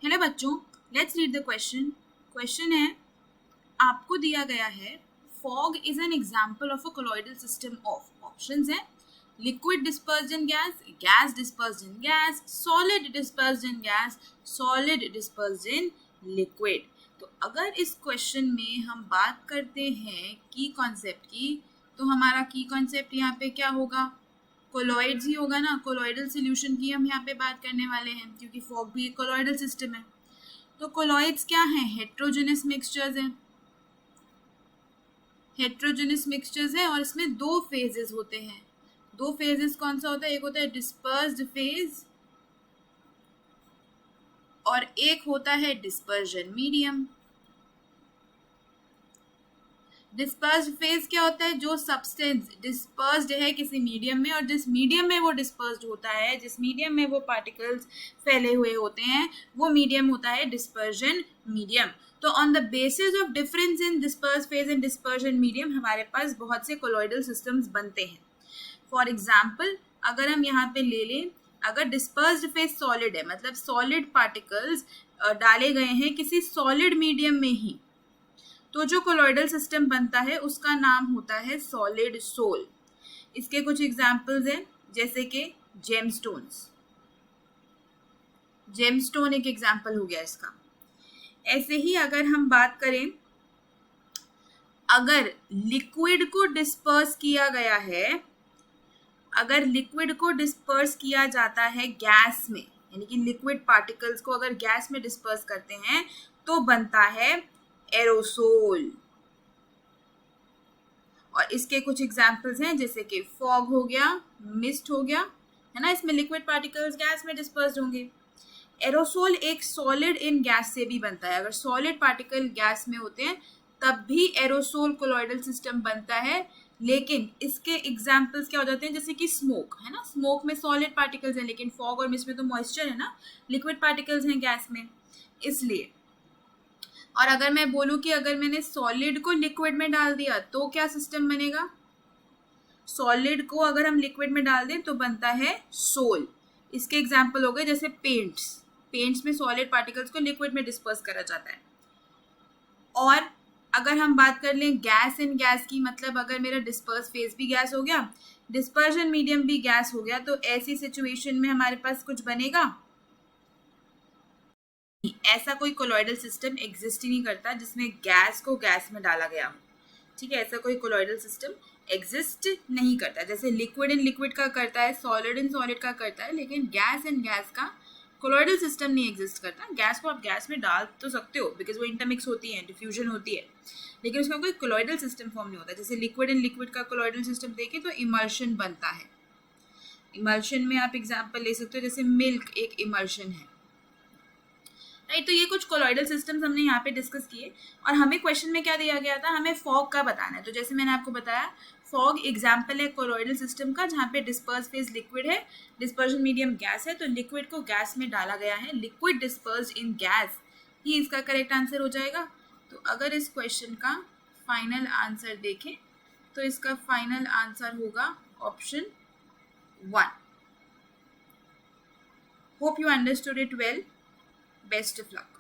Hello बच्चों, let's read the question. Question है, आपको दिया गया है fog is an example of a colloidal system of, options है liquid dispersed in gas, gas dispersed in gas, solid dispersed in gas, solid dispersed in liquid. तो अगर इस question में हम बात करते हैं की कॉन्सेप्ट की, तो हमारा की कॉन्सेप्ट यहाँ पे क्या होगा? कोलॉइड्स ही होगा ना। कोलॉइडल सॉल्यूशन की हम यहाँ पे बात करने वाले हैं, क्योंकि फॉग भी एक कोलॉइडल सिस्टम है। तो कोलॉइड्स क्या हैं? हेट्रोजेनस मिक्सचर्स हैं। हेट्रोजेनस मिक्सचर्स है और इसमें दो फेजेस होते हैं। दो फेजेस कौन सा होता है? एक होता है डिस्पर्स्ड फेज और एक होता है डिस्पर्जन मीडियम। डिस्पर्स्ड फेज क्या होता है? जो सब्सटेंस डिस्पर्स्ड है किसी मीडियम में और जिस मीडियम में वो डिस्पर्स्ड होता है, जिस मीडियम में वो पार्टिकल्स फैले हुए होते हैं, वो मीडियम होता है डिस्पर्जन मीडियम। तो on the basis of difference in dispersed phase and dispersion medium हमारे पास बहुत से कोलॉइडल सिस्टम्स बनते हैं। फॉर एग्जाम्पल, अगर हम यहाँ पे ले लें, अगर डिस्पर्स्ड फेज सॉलिड है, मतलब सॉलिड पार्टिकल्स डाले गए हैं किसी सॉलिड मीडियम में ही, तो जो कोलॉइडल सिस्टम बनता है उसका नाम होता है सॉलिड सोल। इसके कुछ एग्जाम्पल्स हैं, जैसे कि जेमस्टोन्स। जेमस्टोन एक एग्जाम्पल हो गया इसका। ऐसे ही अगर हम बात करें, अगर लिक्विड को डिस्पर्स किया गया है, अगर लिक्विड को डिस्पर्स किया जाता है गैस में, यानी कि लिक्विड पार्टिकल्स को अगर गैस में डिस्पर्स करते हैं तो बनता है एरोसोल। और इसके कुछ एग्जाम्पल्स हैं, जैसे कि फॉग हो गया, मिस्ट हो गया, है ना, इसमें लिक्विड पार्टिकल्स गैस में डिस्पर्स्ड होंगे। एरोसोल एक सॉलिड इन गैस से भी बनता है। अगर सॉलिड पार्टिकल गैस में होते हैं तब भी एरोसोल कोलॉइडल सिस्टम बनता है। लेकिन इसके एग्जाम्पल्स क्या हो जाते हैं? जैसे कि स्मोक, है ना, स्मोक में सॉलिड पार्टिकल्स हैं, लेकिन फॉग और मिस्ट में तो मॉइस्चर है ना, लिक्विड पार्टिकल्स हैं गैस में, इसलिए। और अगर मैं बोलूं कि अगर मैंने सॉलिड को लिक्विड में डाल दिया तो क्या सिस्टम बनेगा? सॉलिड को अगर हम लिक्विड में डाल दें तो बनता है सोल। इसके एग्जाम्पल हो गए जैसे पेंट्स। पेंट्स में सॉलिड पार्टिकल्स को लिक्विड में डिस्पर्स करा जाता है। और अगर हम बात कर लें गैस इन गैस की, मतलब अगर मेरा डिस्पर्स फेज भी गैस हो गया, डिस्पर्जन मीडियम भी गैस हो गया, तो ऐसी सिचुएशन में हमारे पास कुछ बनेगा? ऐसा कोई कोलॉइडल सिस्टम एग्जिस्ट ही नहीं करता जिसमें गैस को गैस में डाला गया हो। ठीक है, ऐसा कोई कोलॉइडल सिस्टम एग्जिस्ट नहीं करता। जैसे लिक्विड इन लिक्विड का करता है, सॉलिड इन सॉलिड का करता है, लेकिन गैस इन गैस का कोलॉइडल सिस्टम नहीं एग्जिस्ट करता। गैस को आप गैस में डाल तो सकते हो बिकॉज वो इंटरमिक्स होती है, डिफ्यूजन होती है, लेकिन उसका कोई कोलॉइडल सिस्टम फॉर्म नहीं होता। जैसे लिक्विड इन लिक्विड का कोलॉइडल सिस्टम देखें तो इमल्शन बनता है। इमल्शन में आप एग्जाम्पल ले सकते हो, जैसे मिल्क एक इमल्शन है, राइट। तो ये कुछ कोलॉइडल सिस्टम्स हमने यहाँ पे डिस्कस किए। और हमें क्वेश्चन में क्या दिया गया था? हमें फॉग का बताना है। तो जैसे मैंने आपको बताया, फॉग एग्जाम्पल है कोलॉइडल सिस्टम का, जहाँ पे डिस्पर्स फेज लिक्विड है, डिस्पर्जन मीडियम गैस है, तो लिक्विड को गैस में डाला गया है। लिक्विड डिस्पर्स्ड इन गैस ही इसका करेक्ट आंसर हो जाएगा। तो अगर इस क्वेश्चन का फाइनल आंसर देखें तो इसका फाइनल आंसर होगा option 1। Hope you understood it well. Best of luck.